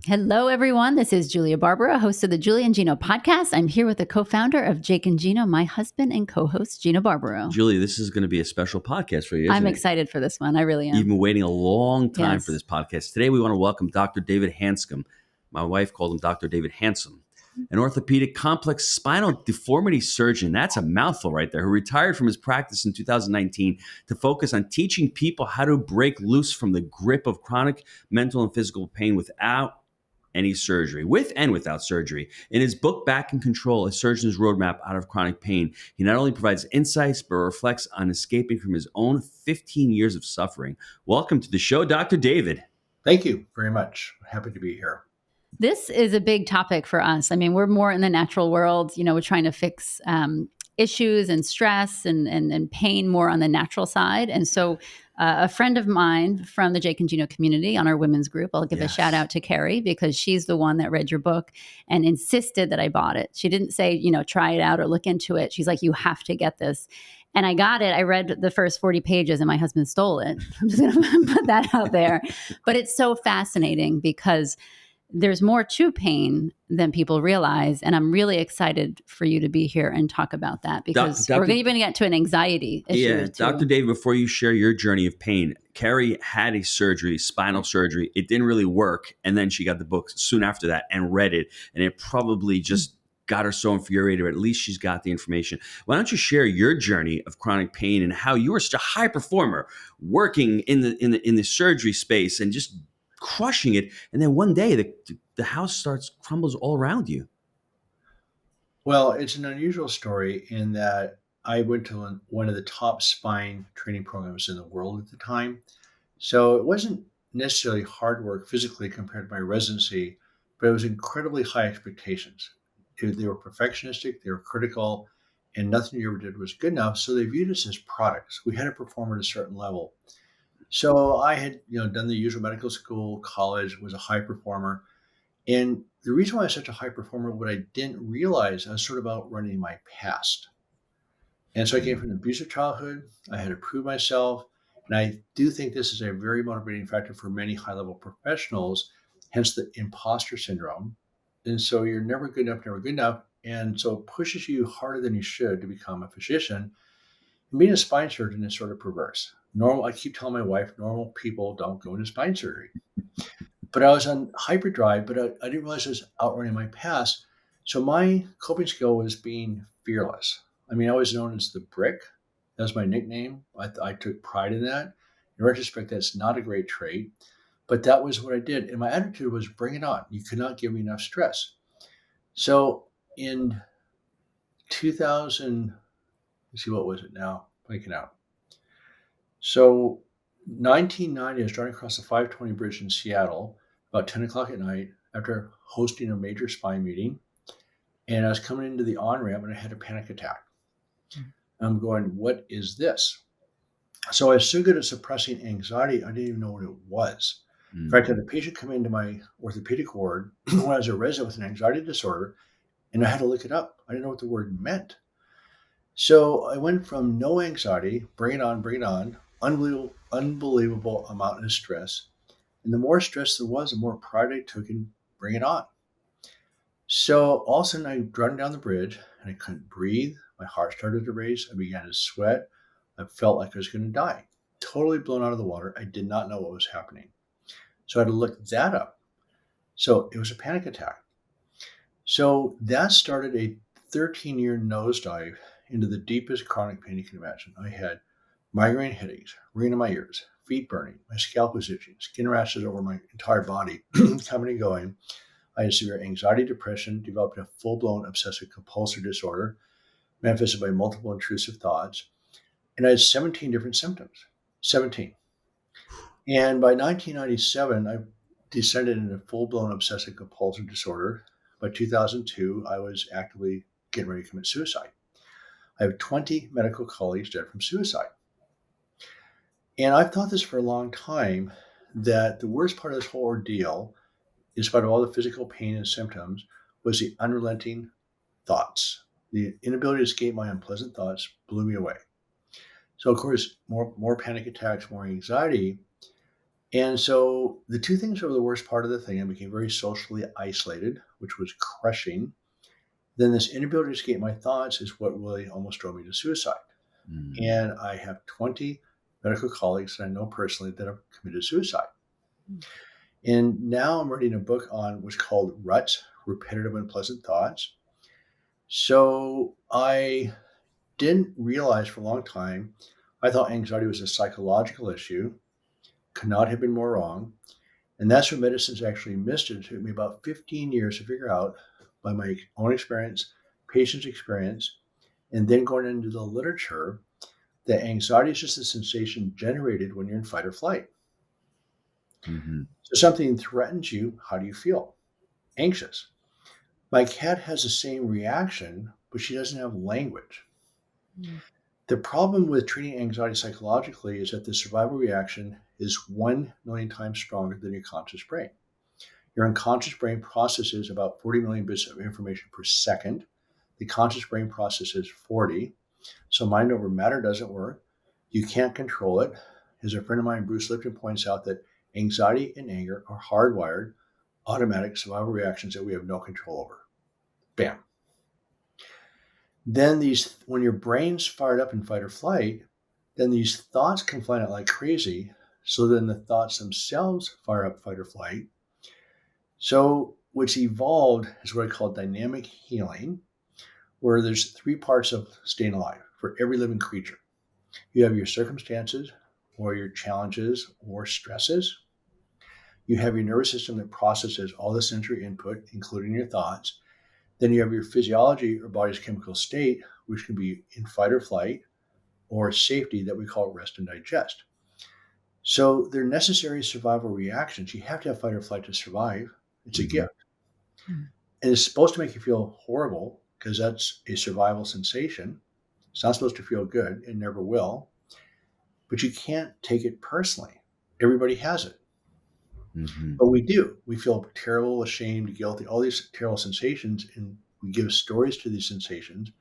Hello, everyone. This is Julia Barbara, host of the Julia and Gino podcast. I'm here with the co-founder of Jake and Gino, my husband and co-host, Gino Barbaro. Julia, this is going to be a special podcast for you, isn't I'm it? excited for this one. I really am. You've been waiting a long time for Yes. this podcast. Today, we want to welcome Dr. David Hanscom. My wife called him Dr. David Handsome, an orthopedic complex spinal deformity surgeon. That's a mouthful right there. Who retired from his practice in 2019 to focus on teaching people how to break loose from the grip of chronic mental and physical pain without any surgery, with and without surgery. In his book, Back in Control, A Surgeon's Roadmap Out of Chronic Pain, he not only provides insights, but reflects on escaping from his own 15 years of suffering. Welcome to the show, Dr. David. Thank you very much. Happy to be here. This is a big topic for us. I mean, we're more in the natural world. You know, we're trying to fix issues and stress and pain more on the natural side. And so a friend of mine from the Jake and Gino community on our women's group, I'll give a shout out to Carrie because she's the one that read your book and insisted that I bought it. She didn't say, try it out or look into it. She's like, you have to get this. And I got it. I read the first 40 pages and my husband stole it. I'm just going to put that out there. But it's so fascinating because there's more to pain than people realize. And I'm really excited for you to be here and talk about that because we're even going to get to an anxiety issue. Yeah, Dr. David, before you share your journey of pain, Carrie had a surgery, spinal surgery. It didn't really work. And then she got the book soon after that and read it. And it probably just got her so infuriated, but at least she's got the information. Why don't you share your journey of chronic pain and how you were such a high performer working in the surgery space and just crushing it, and then one day the house crumbles all around you? Well, it's an unusual story in that I went to one of the top spine training programs in the world at the time. So it wasn't necessarily hard work physically compared to my residency, but it was incredibly high expectations. They were perfectionistic, they were critical, and nothing you ever did was good enough. So they viewed us as products. We had to perform at a certain level. So I had, done the usual medical school, college, was a high performer. And the reason why I was such a high performer, what I didn't realize, I was sort of outrunning my past. And so I came from an abusive childhood. I had to prove myself. And I do think this is a very motivating factor for many high-level professionals, hence the imposter syndrome. And so you're never good enough. And so it pushes you harder than you should to become a physician. And being a spine surgeon is sort of perverse. I keep telling my wife, normal people don't go into spine surgery. But I was on hyperdrive, but I didn't realize I was outrunning my past. So my coping skill was being fearless. I mean, I was known as the Brick. That was my nickname. I took pride in that. In retrospect, that's not a great trait, but that was what I did. And my attitude was bring it on. You could not give me enough stress. So in 2000, let's see, what was it now? Blanking out. So 1990, I was driving across the 520 bridge in Seattle about 10 o'clock at night after hosting a major spine meeting. And I was coming into the on-ramp and I had a panic attack. I'm going, what is this? So I was so good at suppressing anxiety, I didn't even know what it was. In fact, I had a patient come into my orthopedic ward when I was a resident with an anxiety disorder, and I had to look it up. I didn't know what the word meant. So I went from no anxiety, bring it on, unbelievable amount of stress. And the more stress there was, the more pride I took in bring it on. So all of a sudden I'm driving down the bridge and I couldn't breathe. My heart started to race. I began to sweat. I felt like I was going to die. Totally blown out of the water. I did not know what was happening. So I had to look that up. So it was a panic attack. So that started a 13-year nosedive into the deepest chronic pain you can imagine. I had migraine headaches, ringing in my ears, feet burning, my scalp was itching, skin rashes over my entire body, coming and going. I had severe anxiety, depression, developed a full-blown obsessive compulsive disorder, manifested by multiple intrusive thoughts. And I had 17 different symptoms, 17. And by 1997, I descended into full-blown obsessive compulsive disorder. By 2002, I was actively getting ready to commit suicide. I have 20 medical colleagues dead from suicide. And I've thought this for a long time, that the worst part of this whole ordeal, in spite of all the physical pain and symptoms, was the unrelenting thoughts. The inability to escape my unpleasant thoughts blew me away. So of course, more panic attacks, more anxiety. And so the two things that were the worst part of the thing, I became very socially isolated, which was crushing. Then this inability to escape my thoughts is what really almost drove me to suicide. Mm. And I have 20 medical colleagues that I know personally that have committed suicide. And now I'm writing a book on what's called ruts, repetitive unpleasant thoughts. So I didn't realize for a long time, I thought anxiety was a psychological issue, could not have been more wrong. And that's where medicine's actually missed it. It took me about 15 years to figure out by my own experience, patient's experience, and then going into the literature that anxiety is just a sensation generated when you're in fight or flight. Mm-hmm. So something threatens you, how do you feel? Anxious. My cat has the same reaction, but she doesn't have language. Mm. The problem with treating anxiety psychologically is that the survival reaction is 1 million times stronger than your conscious brain. Your unconscious brain processes about 40 million bits of information per second. The conscious brain processes 40. So mind over matter doesn't work. You can't control it. As a friend of mine, Bruce Lipton, points out that anxiety and anger are hardwired, automatic survival reactions that we have no control over. Bam. Then when your brain's fired up in fight or flight, then these thoughts can fly out like crazy. So then the thoughts themselves fire up fight or flight. So what's evolved is what I call dynamic healing, where there's 3 parts of staying alive for every living creature. You have your circumstances or your challenges or stresses. You have your nervous system that processes all the sensory input, including your thoughts. Then you have your physiology or body's chemical state, which can be in fight or flight or safety that we call rest and digest. So they're necessary survival reactions. You have to have fight or flight to survive. It's a gift. Mm. And it's supposed to make you feel horrible because that's a survival sensation. It's not supposed to feel good. It never will. But you can't take it personally. Everybody has it. Mm-hmm. But we do. We feel terrible, ashamed, guilty, all these terrible sensations, and we give stories to these sensations,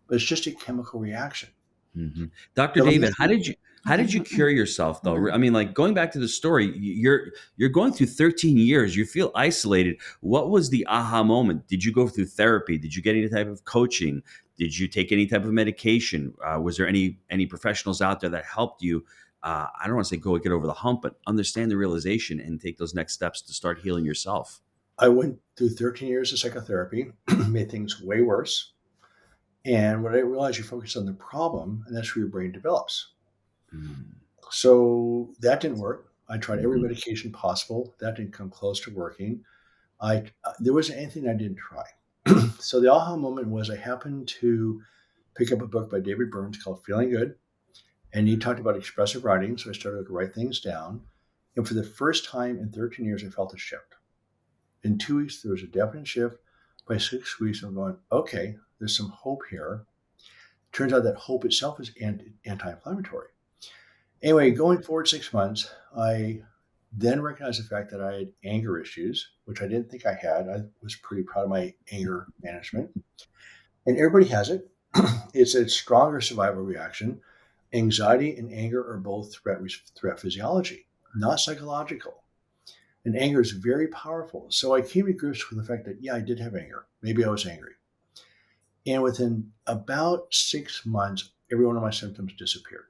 but it's just a chemical reaction. Mm-hmm. Dr. So let me David, how did you cure yourself though? I mean, like going back to the story, you're going through 13 years. You feel isolated. What was the aha moment? Did you go through therapy? Did you get any type of coaching? Did you take any type of medication? Was there any professionals out there that helped you? I don't want to say go get over the hump, but understand the realization and take those next steps to start healing yourself. I went through 13 years of psychotherapy, made things way worse. And what I realized, you focus on the problem, and that's where your brain develops. Mm. So that didn't work. I tried every Mhm. medication possible. That didn't come close to working. There wasn't anything I didn't try. So the aha moment was I happened to pick up a book by David Burns called Feeling Good. And he talked about expressive writing. So I started to write things down. And for the first time in 13 years, I felt a shift. In 2 weeks, there was a definite shift. By 6 weeks, I'm going, okay, there's some hope here. Turns out that hope itself is anti-inflammatory. Anyway, going forward 6 months, I then recognized the fact that I had anger issues, which I didn't think I had. I was pretty proud of my anger management. And everybody has it. It's a stronger survival reaction. Anxiety and anger are both threat physiology, not psychological. And anger is very powerful. So I came to grips with the fact that, yeah, I did have anger. Maybe I was angry. And within about 6 months, every one of my symptoms disappeared.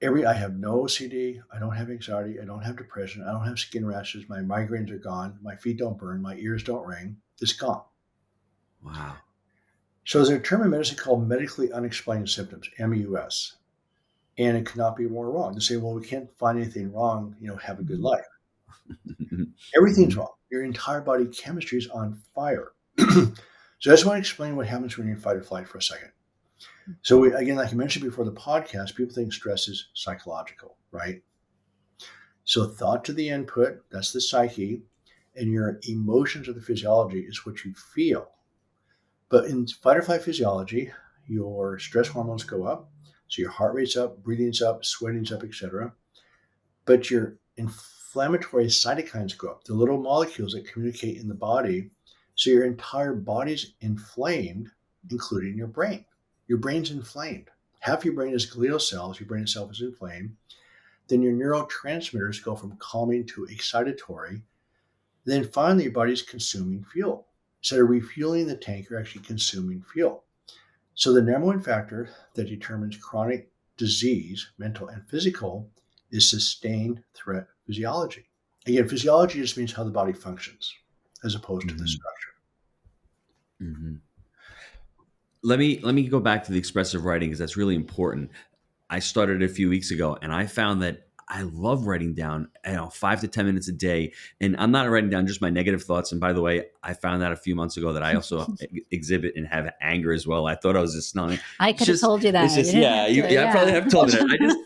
I have no OCD, I don't have anxiety, I don't have depression, I don't have skin rashes, my migraines are gone, my feet don't burn, my ears don't ring. It's gone. Wow. So there's a term in medicine called medically unexplained symptoms, MUS. And it cannot be more wrong. To say, well, we can't find anything wrong, have a good life. Everything's Mhm. wrong. Your entire body chemistry is on fire. So I just want to explain what happens when you're in fight or flight for a second. So again, like I mentioned before the podcast, people think stress is psychological, right? So thought to the input, that's the psyche, and your emotions or the physiology is what you feel. But in fight or flight physiology, your stress hormones go up. So your heart rate's up, breathing's up, sweating's up, etc. But your inflammatory cytokines go up, the little molecules that communicate in the body. So your entire body's inflamed, including your brain. Your brain's inflamed. Half your brain is glial cells, your brain itself is inflamed. then your neurotransmitters go from calming to excitatory. Then finally, your body's consuming fuel. Instead of refueling the tank, you're actually consuming fuel. So the number one factor that determines chronic disease, mental and physical, is sustained threat physiology. Again, physiology just means how the body functions as opposed to the structure. Mm-hmm. Let me go back to the expressive writing because that's really important. I started a few weeks ago, and I found that I love writing down, 5 to 10 minutes a day. And I'm not writing down just my negative thoughts. And by the way, I found out a few months ago that I also exhibit and have anger as well. I thought I was just snoring. I could have told you that. It's just, You didn't have to, I probably have told me that.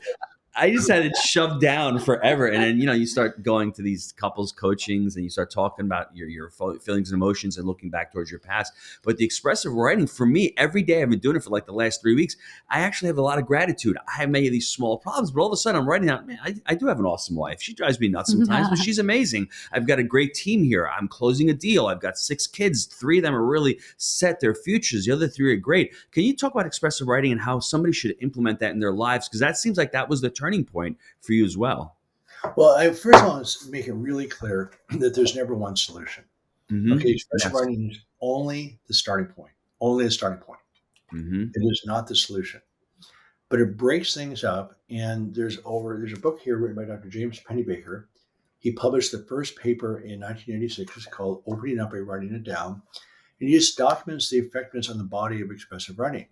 I just had it shoved down forever. And then, you start going to these couples coachings and you start talking about your feelings and emotions and looking back towards your past. But the expressive writing for me, every day I've been doing it for like the last 3 weeks. I actually have a lot of gratitude. I have many of these small problems, but all of a sudden I'm writing out, man, I do have an awesome wife. She drives me nuts sometimes, but she's amazing. I've got a great team here. I'm closing a deal. I've got 6 kids. 3 of them are really set their futures. The other 3 are great. Can you talk about expressive writing and how somebody should implement that in their lives? Because that seems like that was the turning point for you as well. Well, first of all, let's make it really clear that there's never one solution. Mm-hmm. Okay, expressive writing is only the starting point. Only the starting point. Mm-hmm. It is not the solution. But it breaks things up, and there's a book here written by Dr. James Pennebaker. He published the first paper in 1986. It's called Opening Up by Writing It Down. And he just documents the effectiveness on the body of expressive writing.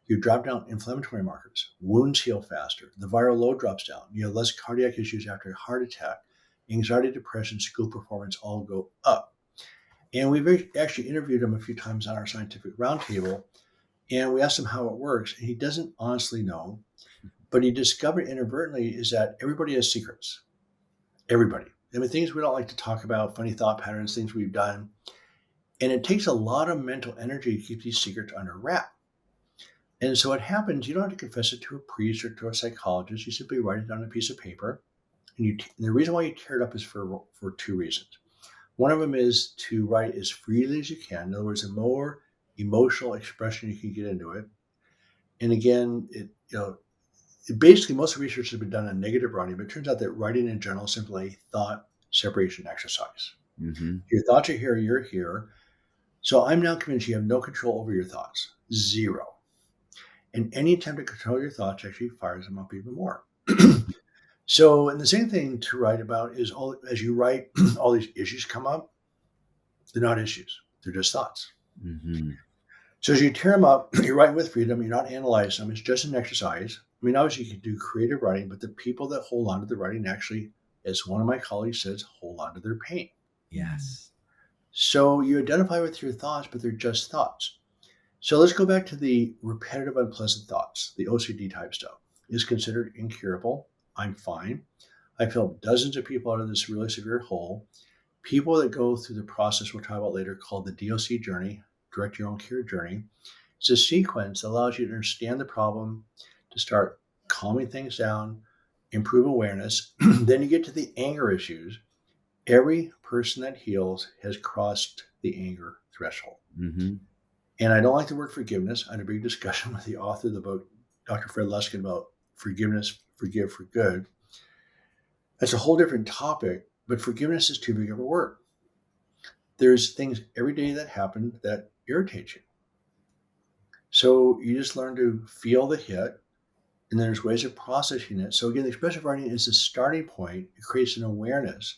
You drop down inflammatory markers, wounds heal faster, the viral load drops down, you have less cardiac issues after a heart attack, anxiety, depression, school performance all go up. And we've actually interviewed him a few times on our scientific roundtable, and we asked him how it works, and he doesn't honestly know, but he discovered inadvertently is that everybody has secrets. Everybody. I mean, things we don't like to talk about, funny thought patterns, things we've done. And it takes a lot of mental energy to keep these secrets under wrap. And so what happens, you don't have to confess it to a priest or to a psychologist. You simply write it on a piece of paper. And the reason why you tear it up is for 2 reasons. One of them is to write as freely as you can. In other words, the more emotional expression you can get into it. And again, basically most research has been done on negative writing, but it turns out that writing in general is simply a thought separation exercise. Mm-hmm. Your thoughts are here, you're here. So I'm now convinced you have no control over your thoughts. 0. And any attempt to control your thoughts actually fires them up even more. So, and the same thing to write about is as you write, all these issues come up. They're not issues. They're just thoughts. Mm-hmm. So as you tear them up, you're writing with freedom. You're not analyzing them. It's just an exercise. I mean, obviously you can do creative writing, but the people that hold on to the writing actually, as one of my colleagues says, hold on to their pain. Yes. So you identify with your thoughts, but they're just thoughts. So let's go back to the repetitive, unpleasant thoughts, the OCD type stuff. Is considered incurable. I'm fine. I've helped dozens of people out of this really severe hole. People that go through the process we'll talk about later called the DOC journey, direct your own care journey. It's a sequence that allows you to understand the problem, to start calming things down, improve awareness. Then you get to the anger issues. Every person that heals has crossed the anger threshold. Mm-hmm. And I don't like the word forgiveness. I had a big discussion with the author of the book, Dr. Fred Luskin, about forgiveness, forgive for good. That's a whole different topic, but forgiveness is too big of a word. There's things every day that happen that irritate you. So you just learn to feel the hit, and then there's ways of processing it. So again, the expressive writing is the starting point. It creates an awareness.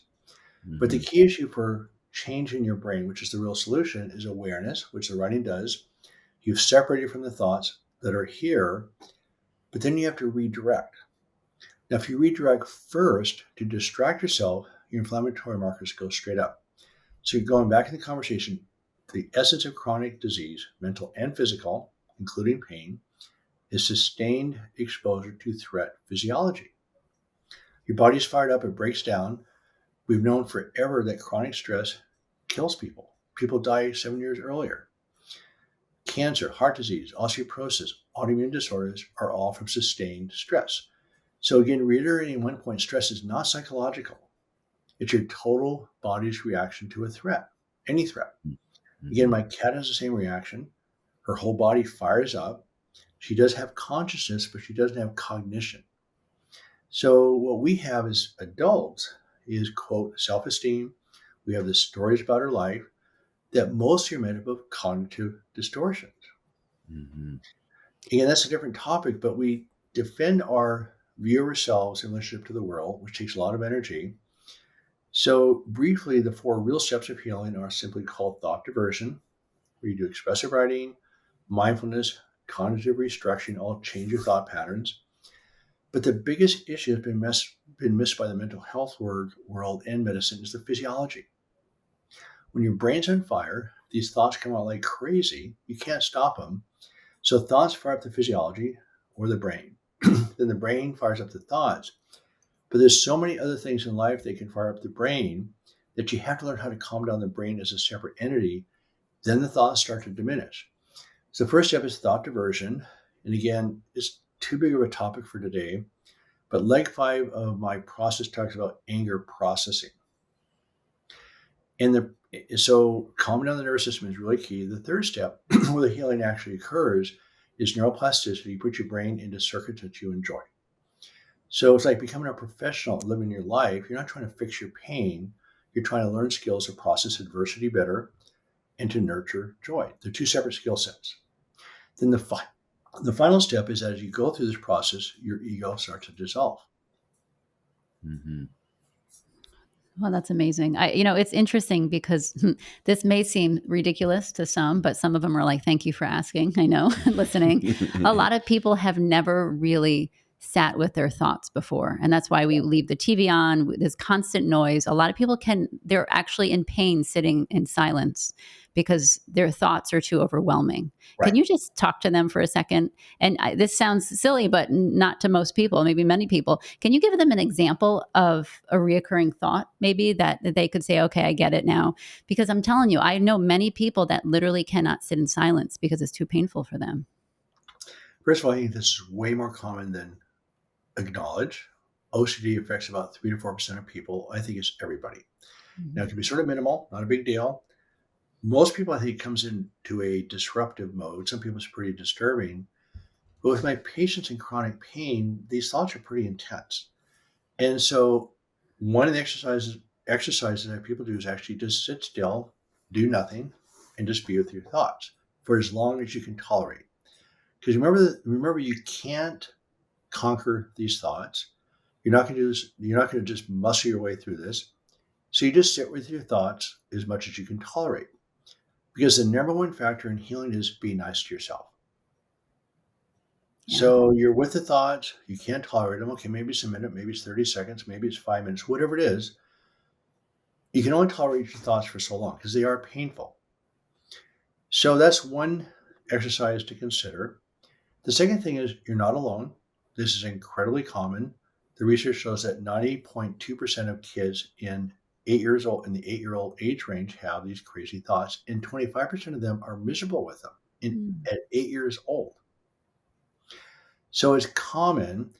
Mm-hmm. But the key issue for changing your brain, which is the real solution, is awareness, which the writing does. You've separated from the thoughts that are here, but then you have to redirect. Now, if you redirect first to distract yourself, your inflammatory markers go straight up. So going back in the conversation, the essence of chronic disease, mental and physical, including pain, is sustained exposure to threat physiology. Your body's fired up, it breaks down. We've known forever that chronic stress kills people. People die 7 years earlier. Cancer, heart disease, osteoporosis, autoimmune disorders are all from sustained stress. So again, reiterating one point, stress is not psychological. It's your total body's reaction to a threat, any threat. Mm-hmm. Again, my cat has the same reaction. Her whole body fires up. She does have consciousness, but she doesn't have cognition. So what we have as adults is, quote, self-esteem. We have the stories about our life that mostly are made up of cognitive distortions. Mm-hmm. Again, that's a different topic, but we defend our view of ourselves in relationship to the world, which takes a lot of energy. So briefly, the 4 real steps of healing are simply called thought diversion, where you do expressive writing, mindfulness, cognitive restructuring, all change your thought patterns. But the biggest issue that's been missed by the mental health world and medicine is the physiology. When your brain's on fire, these thoughts come out like crazy. You can't stop them. So thoughts fire up the physiology or the brain. Then the brain fires up the thoughts. But there's so many other things in life that can fire up the brain that you have to learn how to calm down the brain as a separate entity. Then the thoughts start to diminish. So the first step is thought diversion. And again, it's too big of a topic for today. But leg 5 of my process talks about anger processing. So calming down the nervous system is really key. The third step, where the healing actually occurs, is neuroplasticity. You put your brain into circuits that you enjoy. So it's like becoming a professional, living your life. You're not trying to fix your pain. You're trying to learn skills to process adversity better and to nurture joy. They're 2 separate skill sets. Then the final step is, as you go through this process, your ego starts to dissolve. Mm-hmm. Well, that's amazing. It's interesting because this may seem ridiculous to some, but some of them are like, thank you for asking. I know, listening. A lot of people have never really sat with their thoughts before. And that's why we leave the TV on. There's constant noise. A lot of people they're actually in pain sitting in silence because their thoughts are too overwhelming. Right. Can you just talk to them for a second? And this sounds silly, but not to most people, maybe many people. Can you give them an example of a reoccurring thought, maybe that they could say, okay, I get it now? Because I'm telling you, I know many people that literally cannot sit in silence because it's too painful for them. First of all, I think this is way more common than acknowledge. OCD affects about 3 to 4% of people. I think it's everybody. Mm-hmm. Now, it can be sort of minimal, not a big deal. Most people, I think, comes into a disruptive mode. Some people, it's pretty disturbing. But with my patients in chronic pain, these thoughts are pretty intense. And so one of the exercises that people do is actually just sit still, do nothing, and just be with your thoughts for as long as you can tolerate. Because remember, you can't conquer these thoughts. You're not going to do this. You're not going to just muscle your way through this. So you just sit with your thoughts as much as you can tolerate. Because the number one factor in healing is be nice to yourself. Yeah. So you're with the thoughts, you can't tolerate them. Okay, maybe it's a minute, maybe it's 30 seconds, maybe it's 5 minutes, whatever it is. You can only tolerate your thoughts for so long because they are painful. So that's one exercise to consider. The second thing is you're not alone. This is incredibly common. The research shows that 90.2% of kids in 8 years old, in the 8-year-old age range, have these crazy thoughts, and 25% of them are miserable with them at 8 years old. So it's common.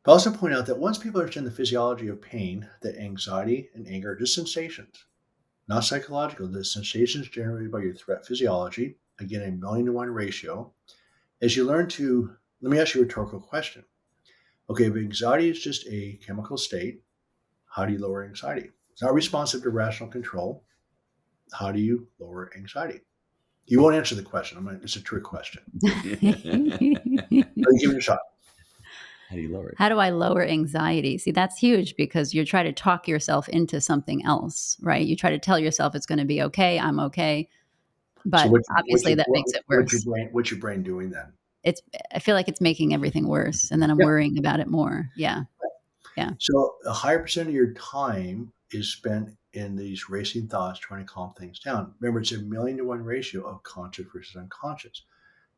But also point out that once people understand the physiology of pain, that anxiety and anger are just sensations, not psychological. The sensations generated by your threat physiology, again, a 1,000,000-to-1 ratio. As you learn to, let me ask you a rhetorical question. Okay, if anxiety is just a chemical state, how do you lower anxiety? It's not responsive to rational control. How do you lower anxiety? You won't answer the question. It's a trick question. Give it a shot. How do you lower it? How do I lower anxiety? See, that's huge because you're trying to talk yourself into something else, right? You try to tell yourself it's going to be okay, I'm okay. But So obviously that makes it worse. What's your brain doing then? I feel like it's making everything worse. And then I'm worrying about it more. Yeah. Yeah. So a higher percent of your time is spent in these racing thoughts trying to calm things down. Remember, it's a 1,000,000-to-1 ratio of conscious versus unconscious.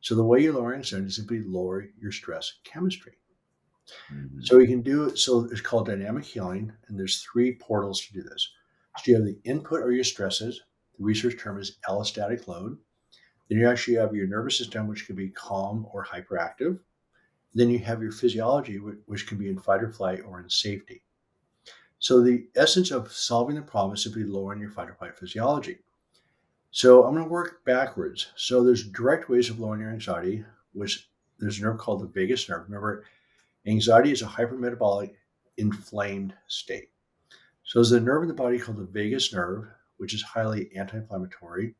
So the way you lower anxiety is simply lower your stress chemistry. Mm-hmm. So you can do it. So it's called dynamic healing, and there's 3 portals to do this. So you have the input or your stresses. The research term is allostatic load. Then you actually have your nervous system, which can be calm or hyperactive. Then you have your physiology, which can be in fight or flight or in safety. So the essence of solving the problem is simply lowering your fight or flight physiology. So I'm going to work backwards. So there's direct ways of lowering your anxiety, which there's a nerve called the vagus nerve. Remember, Anxiety is a hypermetabolic, inflamed state. So there's a nerve in the body called the vagus nerve, which is highly anti-inflammatory.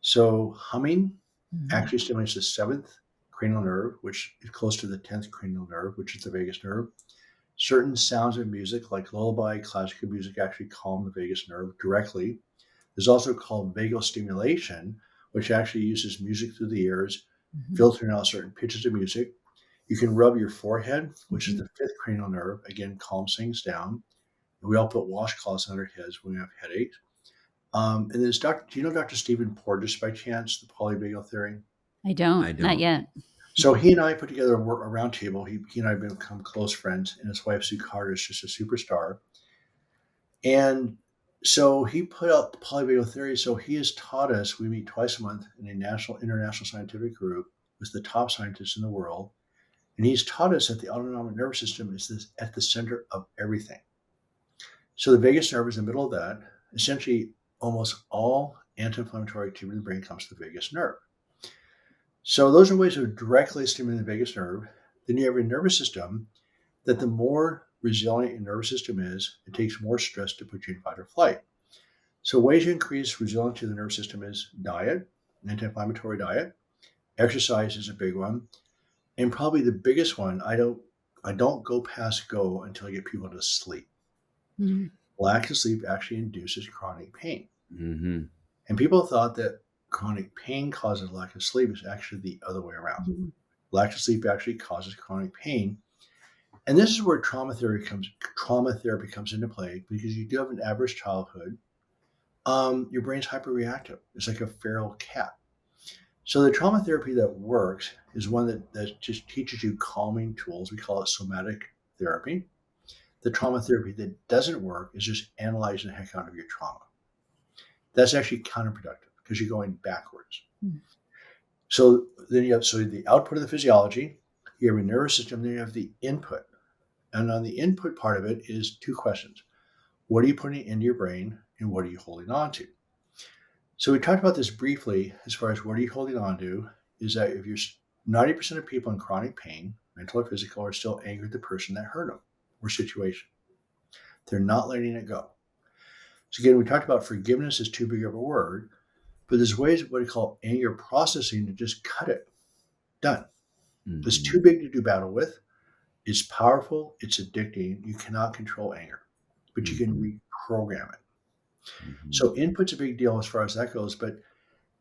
So humming actually stimulates the seventh cranial nerve, which is close to the 10th cranial nerve, which is the vagus nerve. Certain sounds of music, like lullaby, classical music, actually calm the vagus nerve directly. There's also called vagal stimulation, which actually uses music through the ears, filtering out certain pitches of music. You can rub your forehead, which is the fifth cranial nerve, again, calms things down. We all put washcloths on our heads when we have headaches. And there's do you know Dr. Stephen Porges by chance, the polyvagal theory? I don't. Not yet. So he and I put together a roundtable. He and I have become close friends, and his wife Sue Carter is just a superstar. And so he put out the polyvagal theory. So he has taught us. We meet twice a month in a international scientific group with the top scientists in the world, and he's taught us that the autonomic nervous system is at the center of everything. So the vagus nerve is in the middle of that. Essentially, almost all anti-inflammatory activity in the brain comes to the vagus nerve. So those are ways of directly stimulating the vagus nerve. Then you have your nervous system, that the more resilient your nervous system is, it takes more stress to put you in fight or flight. So ways to increase resilience to the nervous system is diet, an anti-inflammatory diet. Exercise is a big one. And probably the biggest one, I don't go past go until I get people to sleep. Mm-hmm. Lack of sleep actually induces chronic pain. Mm-hmm. And people thought that chronic pain causes lack of sleep. Is actually the other way around. Mm-hmm. Lack of sleep actually causes chronic pain. And this is where trauma therapy comes into play, because you do have an average childhood. Your brain's hyperreactive. It's like a feral cat. So the trauma therapy that works is one that just teaches you calming tools. We call it somatic therapy. The trauma therapy that doesn't work is just analyzing the heck out of your trauma. That's actually counterproductive because you're going backwards. Mm-hmm. So then you have the output of the physiology, you have your nervous system, then you have the input. And on the input part of it is two questions. What are you putting into your brain, and what are you holding on to? So we talked about this briefly as far as what are you holding on to, is that if you're 90% of people in chronic pain, mental or physical, are still angry at the person that hurt them or situation. They're not letting it go. So again, we talked about forgiveness is too big of a word, but there's ways of what we call anger processing to just cut it. Done. Mm-hmm. It's too big to do battle with. It's powerful. It's addicting. You cannot control anger, but you can reprogram it. Mm-hmm. So input's a big deal as far as that goes. But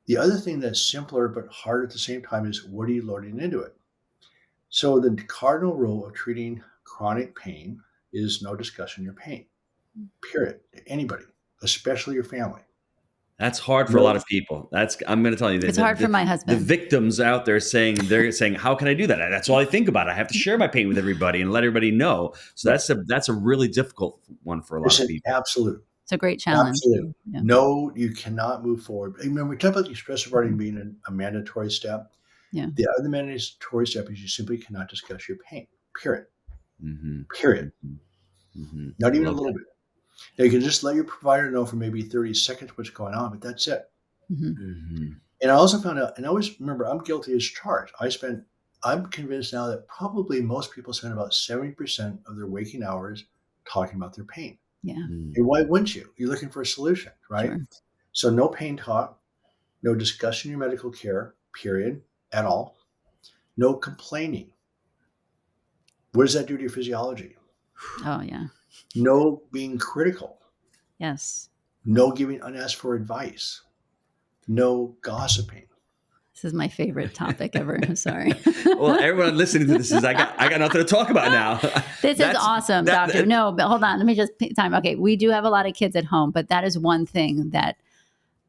the other thing that's simpler but hard at the same time is, what are you loading into it? So the cardinal rule of treating chronic pain is no discussing your pain, period. Anybody, especially your family. That's hard for a lot of people. I'm going to tell you. It's hard for my husband. The victims out there they're saying, how can I do that? That's all I think about. I have to share my pain with everybody and let everybody know. So that's a really difficult one for a lot of people. Absolute. It's a great challenge. Absolute. Yeah. No, you cannot move forward. I mean, we talk about the expressive writing being a mandatory step. Yeah. The other mandatory step is you simply cannot discuss your pain, period. Mm-hmm. Period. Mm-hmm. Not even a little bit. Now, you can just let your provider know for maybe 30 seconds what's going on, but that's it. Mm-hmm. Mm-hmm. And I also found out, and I always remember, I'm guilty as charged. I'm convinced now that probably most people spend about 70% of their waking hours talking about their pain. Yeah. And why wouldn't you? You're looking for a solution, right? Sure. So no pain talk, no discussing your medical care, period, at all. No complaining. What does that do to your physiology? Oh, yeah. No being critical. Yes. No giving unasked for advice. No gossiping. This is my favorite topic ever. I'm sorry. Well, everyone listening to this I got nothing to talk about now. This is awesome, Doctor. No, but hold on. Let me just time. Okay, we do have a lot of kids at home, but that is one thing that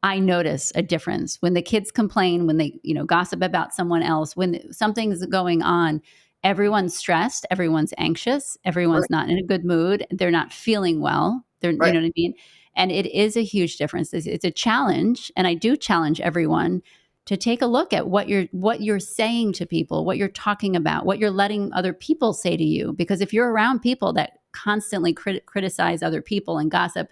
I notice a difference when the kids complain, when they gossip about someone else, when something's going on. Everyone's stressed. Everyone's anxious. Everyone's not in a good mood. They're not feeling well. You know what I mean? And it is a huge difference. It's a challenge. And I do challenge everyone to take a look at what you're saying to people, what you're talking about, what you're letting other people say to you. Because if you're around people that constantly criticize other people and gossip,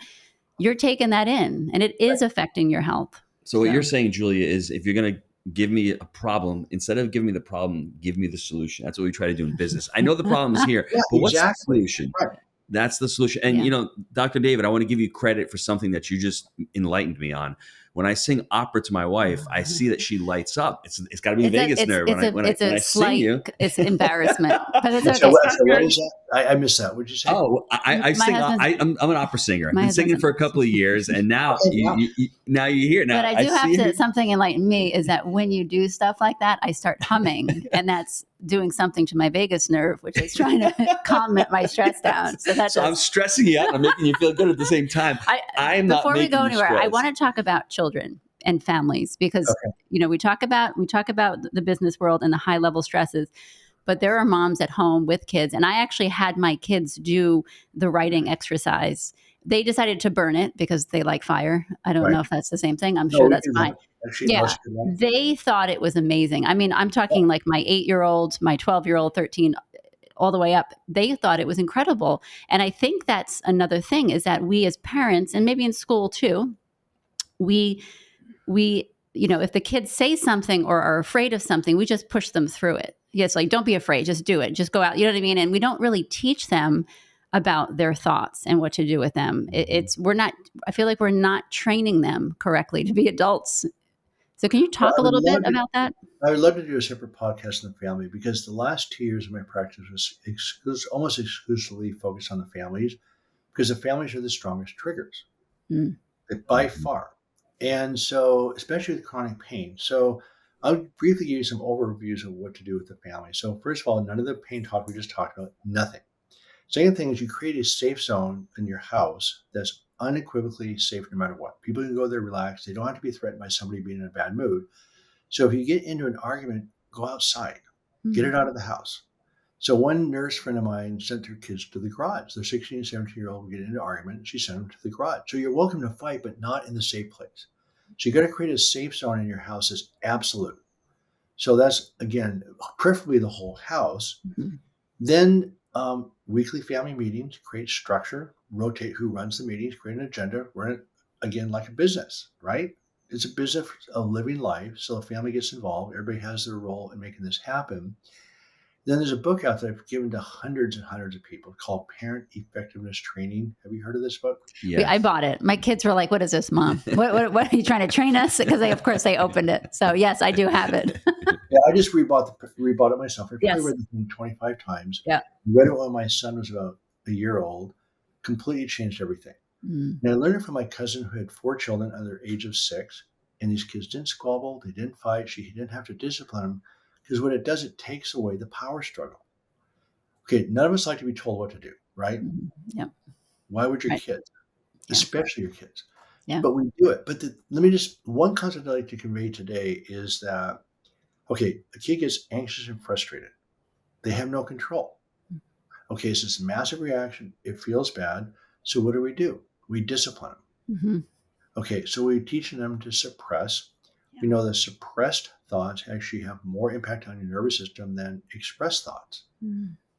you're taking that in, and it is affecting your health. So what you're saying, Julia, is if you're going to give me a problem. Instead of giving me the problem, give me the solution. That's what we try to do in business. I know the problem is here, Yeah, but what's the exactly. solution? Right. That's the solution. And, Yeah. Dr. David, I want to give you credit for something that you just enlightened me on. When I sing opera to my wife, I see that she lights up. It's got to be Vegas nerve. It's When a I sing slight, you, it's embarrassment, but it's So okay. what is that? I missed that. What did you say? oh, I My sing. husband's- I'm an opera singer. I've My been singing husband's for a couple of years, and now Okay, yeah. now you hear. Now But I do have see to, something enlighten me is that when you do stuff like that, I start humming and that's doing something to my vagus nerve, which is trying to calm my stress down. So I'm stressing you out and I'm making you feel good at the same time. I'm not before we making go you anywhere, I stressed. want to talk about children and families because, Okay. we talk about the business world and the high level stresses, but there are moms at home with kids. And I actually had my kids do the writing exercise. They decided to burn it because they like fire. I don't Right. know if that's the same thing. I'm No, sure we that's do fine. that. Actually, no, Yeah. it's a good one. They thought it was amazing. I mean, I'm talking like my 8-year-old, my 12-year-old, 13, all the way up. They thought it was incredible. And I think that's another thing is that we as parents, and maybe in school too, we if the kids say something or are afraid of something, we just push them through it. Yes, like don't be afraid, just do it, just go out. You know what I mean? And we don't really teach them about their thoughts and what to do with them. I feel like we're not training them correctly to be adults. So can you talk a little bit about that? I would love to do a separate podcast on the family because the last 2 years of my practice was almost exclusively focused on the families because the families are the strongest triggers by far. And so, especially with chronic pain. So I'll briefly give you some overviews of what to do with the family. So first of all, none of the pain talk we just talked about, nothing. Second thing is you create a safe zone in your house that's unequivocally safe no matter what. People can go there relaxed. They don't have to be threatened by somebody being in a bad mood. So if you get into an argument, go outside, get it out of the house. So one nurse friend of mine sent her kids to the garage. Their 16 and 17-year-old would get into an argument. She sent them to the garage. So you're welcome to fight, but not in the safe place. So you got to create a safe zone in your house that's absolute. So that's, again, preferably the whole house. Then weekly family meetings, create structure, rotate who runs the meetings, create an agenda, run it, again, like a business, right? It's a business of living life. So the family gets involved. Everybody has their role in making this happen. Then there's a book out there I've given to hundreds and hundreds of people called Parent Effectiveness Training. Have you heard of this book? Yeah. I bought it. My kids were like, what is this, Mom? What are you trying to train us? Because of course, they opened it. So yes, I do have it. Yeah, I just rebought it myself. I probably read the thing 25 times. Yeah. Read it when my son was about a year old. Completely changed everything. And I learned it from my cousin who had 4 children under the age of 6. And these kids didn't squabble. They didn't fight. He didn't have to discipline them. Because what it does, it takes away the power struggle. Okay, none of us like to be told what to do, right? Yeah. Why would your kids, especially your kids? Yeah. But we do it. But one concept I'd like to convey today is that, okay, a kid gets anxious and frustrated. They have no control. Okay, so it's a massive reaction. It feels bad. So what do? We discipline them. Okay, so we're teaching them to suppress. We know that suppressed thoughts actually have more impact on your nervous system than expressed thoughts.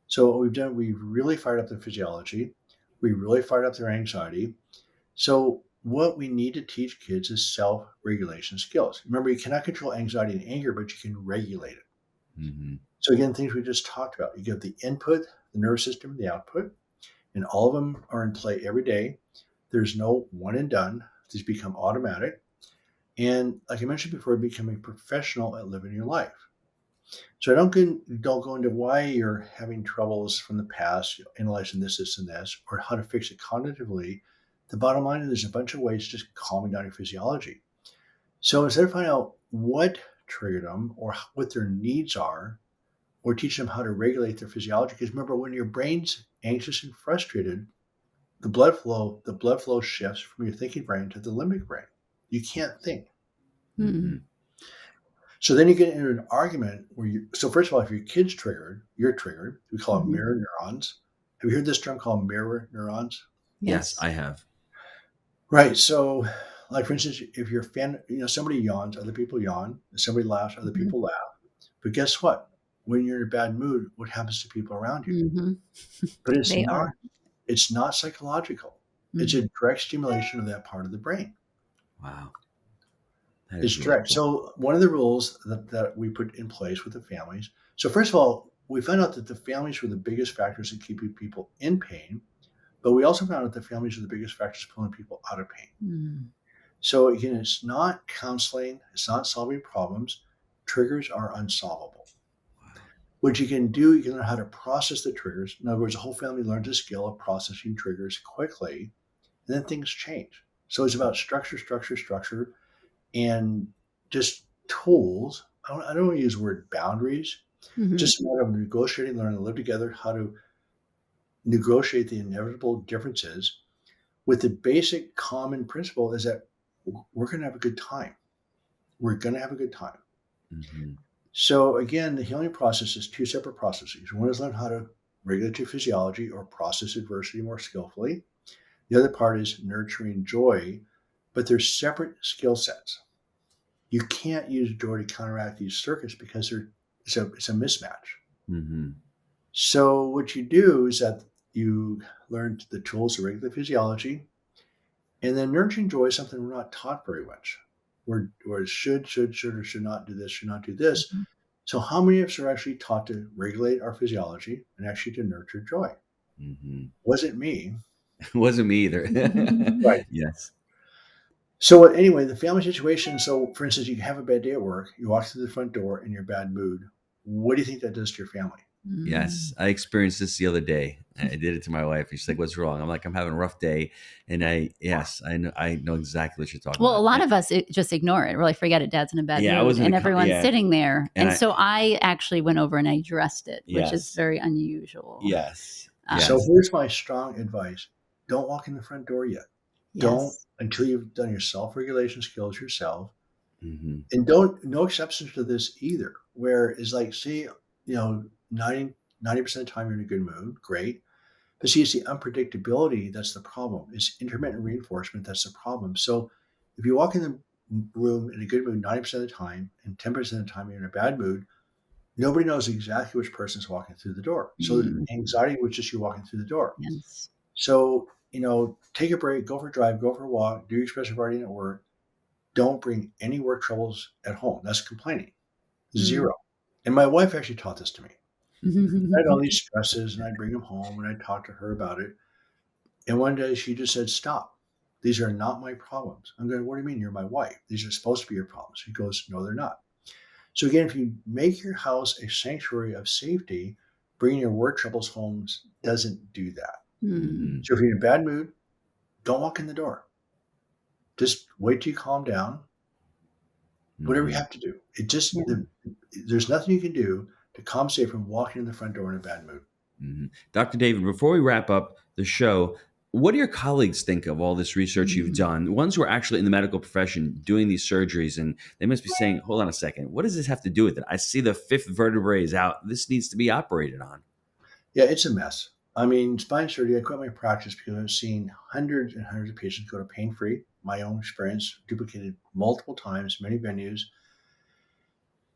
So what we've done, we've really fired up their physiology. We really fired up their anxiety. So what we need to teach kids is self-regulation skills. Remember, you cannot control anxiety and anger, but you can regulate it. So again, things we just talked about. You give the input, the nervous system, the output, and all of them are in play every day. There's no one and done. These become automatic. And like I mentioned before, become a professional at living your life. So don't go into why you're having troubles from the past, analyzing this, and this, or how to fix it cognitively. The bottom line is there's a bunch of ways just calming down your physiology. So instead of finding out what triggered them or what their needs are, or teach them how to regulate their physiology, because remember, when your brain's anxious and frustrated, the blood flow shifts from your thinking brain to the limbic brain. You can't think. So then you get into an argument so first of all, if your kid's triggered, you're triggered. We call it mirror neurons. Have you heard this term called mirror neurons? Yes, I have. Right. So like, for instance, if you're a fan, somebody yawns, other people yawn. If somebody laughs, other people laugh. But guess what? When you're in a bad mood, what happens to people around you? But it's not psychological. It's a direct stimulation of that part of the brain. Wow. That It's is really direct. cool. So one of the rules that we put in place with the families. So first of all, we found out that the families were the biggest factors in keeping people in pain, but we also found out that families are the biggest factors pulling people out of pain. Mm. So again, it's not counseling, it's not solving problems. Triggers are unsolvable. What you can do, you can learn how to process the triggers. In other words, the whole family learns the skill of processing triggers quickly, and then things change. So it's about structure, and just tools. I don't want to use the word boundaries, Mhm. just a matter of negotiating, learning to live together, how to negotiate the inevitable differences with the basic common principle is that we're going to have a good time. We're going to have a good time. Mm-hmm. So again, the healing process is two separate processes. One is learn how to regulate your physiology or process adversity more skillfully. The other part is nurturing joy, but they're separate skill sets. You can't use joy to counteract these circuits because it's a mismatch. Mm-hmm. So what you do is that you learn the tools to regulate physiology, and then nurturing joy is something we're not taught very much. We're should, or should not do this, should not do this. Mhm. So how many of us are actually taught to regulate our physiology and actually to nurture joy? Mm-hmm. Wasn't me. It wasn't me either. Right. Yes. So anyway, the family situation. So for instance, you have a bad day at work, you walk through the front door in your bad mood. What do you think that does to your family? Yes, I experienced this the other day. I did it to my wife. She's like, "What's wrong?" I'm like, "I'm having a rough day," and I know exactly what you're talking Well, a about. lot of us just ignore it, really forget it. Dad's in a bad Yeah, I mood, was in and a everyone's yeah, sitting there. and And so I actually went over and I addressed it, which is yes, very unusual. yes, So yes, Um, here's my strong advice. Don't walk in the front door yet. Don't yes. until you've done your self-regulation skills yourself. mm-hmm. And don't no exceptions to this either, where it's like, see, 90% of the time you're in a good mood, great. But see, it's the unpredictability that's the problem. It's intermittent reinforcement that's the problem. So if you walk in the room in a good mood 90% of the time and 10% of the time you're in a bad mood, nobody knows exactly which person's walking through the door. So Mm, anxiety was just you walking through the door. yes. So, take a break, go for a drive, go for a walk, do expressive writing at work. Don't bring any work troubles at home. That's complaining. Mm. Zero. And my wife actually taught this to me. I had all these stresses and I'd bring them home and I'd talk to her about it. And one day she just said, stop. These are not my problems. I'm going, what do you mean? You're my wife. These are supposed to be your problems. She goes, no, they're not. So again, if you make your house a sanctuary of safety, bringing your work troubles home doesn't do that. Mm. So if you're in a bad mood, don't walk in the door. Just wait till you calm down. Whatever you Mm-hmm. have to do. Yeah. There's nothing you can do to compensate from walking in the front door in a bad mood. Mm-hmm. Dr. David, before we wrap up the show, what do your colleagues think of all this research you've Mm. done? The ones who are actually in the medical profession doing these surgeries, and they must be saying, "Hold on a second, what does this have to do with it? I see the fifth vertebrae is out. This needs to be operated on." Yeah, it's a mess. I mean, spine surgery, I quit my practice because I've seen hundreds and hundreds of patients go to pain free. My own experience, duplicated multiple times, many venues,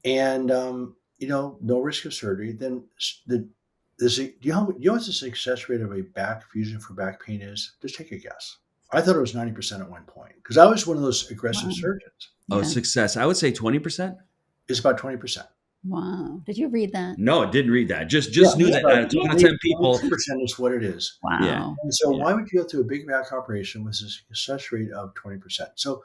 and no risk of surgery. Then do you know what the success rate of a back fusion for back pain is? Just take a guess. I thought it was 90% at one point because I was one of those aggressive Wow. surgeons. Oh, Yeah. success. I would say 20%. It's about 20%. Wow. Did you read that? No, I didn't read that. Just Yeah, knew it's that about out of 10 out of 10 people. 20% is what it is. Yeah, Wow. And so yeah. why would you go through a big back operation with a success rate of 20%? So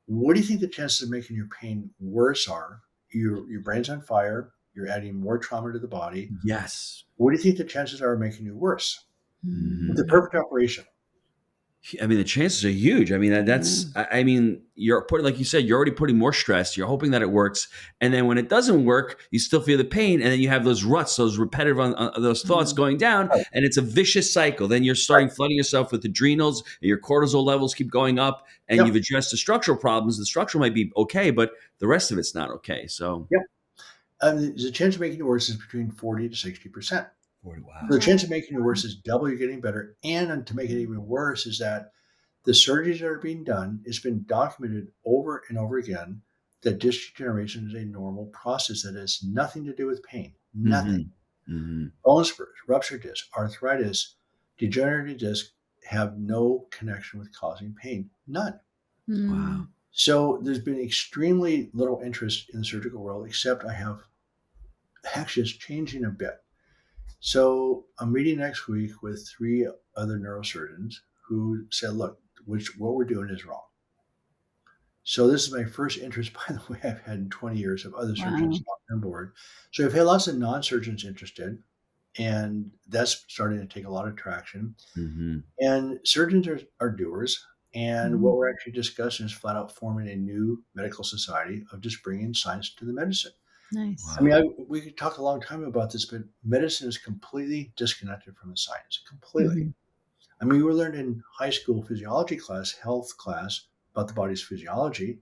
what do you think the chances of making your pain worse are? Your brain's on fire. You're adding more trauma to the body. Yes. What do you think the chances are of making you worse? Mm. With the Mm-hmm. perfect operation. I mean, the chances are huge. I mean, that's, Yeah. I mean, you're putting, like you said, you're already putting more stress. You're hoping that it works. And then when it doesn't work, you still feel the pain. And then you have those ruts, those repetitive, those thoughts Mm. going down. Right, And it's a vicious cycle. Then you're right. starting flooding yourself with adrenals. And your cortisol levels keep going up. And you've Yep, addressed the structural problems. The structural might be okay, but the rest of it's not okay. So, yep. The chance of making it worse is between 40 to 60%. wow. So the Wow. chance of making it worse is double you're getting better. And to make it even worse is that the surgeries that are being done, it's been documented over and over again that disc degeneration is a normal process that has nothing to do with pain. Nothing. Mm-hmm. Mm-hmm. Bone spurs, ruptured disc, arthritis, degenerative disc have no connection with causing pain. None. Mm. Wow. So there's been extremely little interest in the surgical world, except actually it's changing a bit. So I'm meeting next week with 3 other neurosurgeons who said, look, what we're doing is wrong. So this is my first interest, by the way, I've had in 20 years of other surgeons on board. So I've had lots of non-surgeons interested, and that's starting to take a lot of traction. Mm-hmm. And surgeons are doers. And Mhm. what we're actually discussing is flat out forming a new medical society of just bringing science to the medicine. Nice. I mean, we could talk a long time about this, but medicine is completely disconnected from the science, completely. Mhm. I mean, we were learning in high school physiology class, health class, about the body's physiology.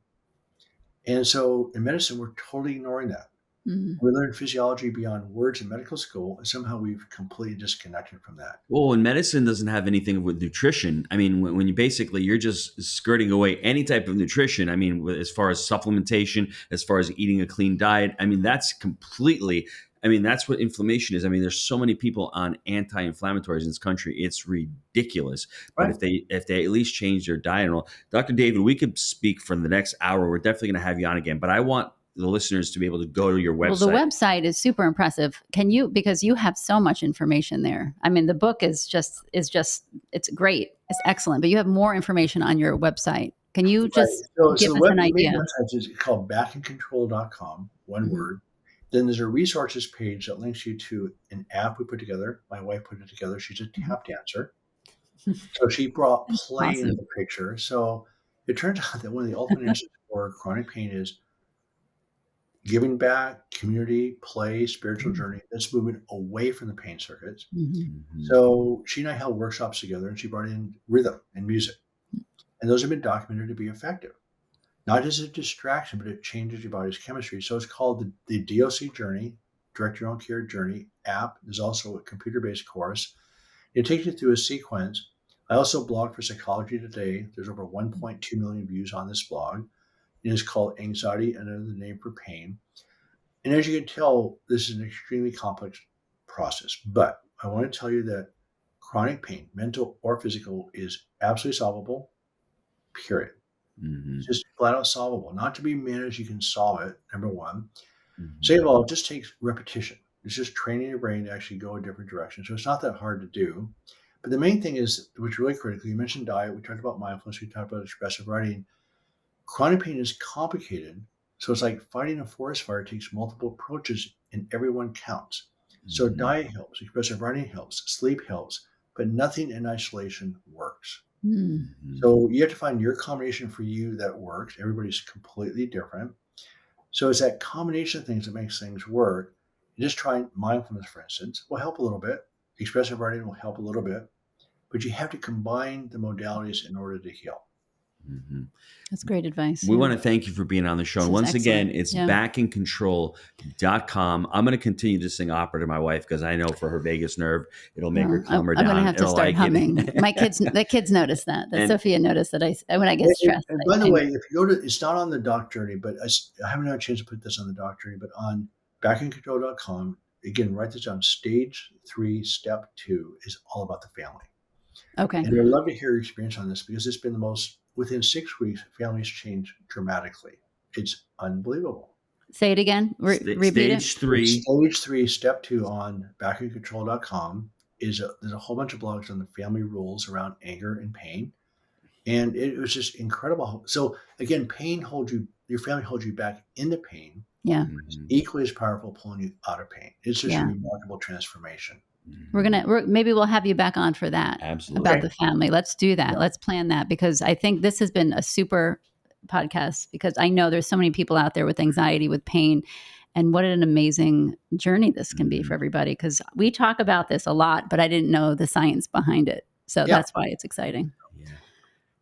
And so in medicine, we're totally ignoring that. Mhm. We learn physiology beyond words in medical school, and somehow we've completely disconnected from that. Well, and medicine doesn't have anything with nutrition. I mean, when you basically you're just skirting away any type of nutrition. I mean, as far as supplementation, as far as eating a clean diet. I mean, that's completely. I mean, that's what inflammation is. I mean, there's so many people on anti-inflammatories in this country. It's ridiculous. But Right. if they at least change their diet and all, Dr. David, we could speak for the next hour. We're definitely going to have you on again. But I want the listeners to be able to go to your website. Well, the website is super impressive. Because you have so much information there. I mean, the book is just it's great. It's excellent, but you have more information on your website. Can you just give us an The main idea? website is called backandcontrol.com, one Mhm. word. Then there's a resources page that links you to an app we put together. My wife put it together. She's a tap dancer. So she brought play into Awesome. the picture. So it turns out that one of the ultimate answers for chronic pain is giving back, community, play, spiritual journey. That's moving away from the pain circuits. Mhm. Mhm. So she and I held workshops together, and she brought in rhythm and music. And those have been documented to be effective. Not as a distraction, but it changes your body's chemistry. So it's called the DOC Journey, Direct Your Own Care Journey app. There's also a computer-based course. It takes you through a sequence. I also blog for Psychology Today. There's over 1.2 million views on this blog. It is called Anxiety, another name for pain. And as you can tell, this is an extremely complex process. But I want to tell you that chronic pain, mental or physical, is absolutely solvable, period. Mhm. It's just flat out solvable. Not to be managed, you can solve it, number one. Mhm. Second of all, it just takes repetition. It's just training your brain to actually go a different direction. So it's not that hard to do. But the main thing is, which is really critical, you mentioned diet, we talked about mindfulness, we talked about expressive writing. Chronic pain is complicated. So it's like fighting a forest fire. It takes multiple approaches and everyone counts. So Mhm. diet helps, expressive writing helps, sleep helps, but nothing in isolation works. Mm. Mhm. So you have to find your combination for you that works. Everybody's completely different. So it's that combination of things that makes things work. And just trying mindfulness, for instance, will help a little bit. Expressive writing will help a little bit, but you have to combine the modalities in order to heal. Mhm. That's great advice. We Yeah. want to thank you for being on the show. This And is once again, excellent. it's Yeah. backandcontrol.com. I'm going to continue to sing opera to my wife because I know for her vagus nerve, it'll make her Well, calm her I'm going to down. have to It'll start like humming. The it. kids notice that. That And Sophia noticed that when I get stressed, And by the I way, if you go to, it's not on the Doc Journey, but I haven't had a chance to put this on the Doc Journey, but on backandcontrol.com, again, write this down. Stage 3, step 2 is all about the family. okay. And I'd love to hear your experience on this because it's been within 6 weeks, families change dramatically. It's unbelievable. Say it again. Repeat it. stage 3. Stage 3, step 2 on backandcontrol.com there's a whole bunch of blogs on the family rules around anger and pain. And it was just incredible. So again, your family holds you back into pain. Yeah. Mhm. Equally as powerful pulling you out of pain. It's just a Yeah. remarkable transformation. Maybe we'll have you back on for that. Absolutely. About the family. Let's do that. Yeah. Let's plan that because I think this has been a super podcast because I know there's so many people out there with anxiety, with pain, and what an amazing journey this can be for everybody because we talk about this a lot, but I didn't know the science behind it. So Yeah. that's why it's exciting. Yeah.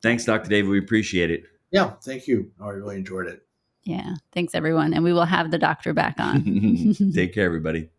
Thanks, Dr. David. We appreciate it. Yeah. Thank you. I really enjoyed it. Yeah. Thanks, everyone. And we will have the doctor back on. Take care, everybody.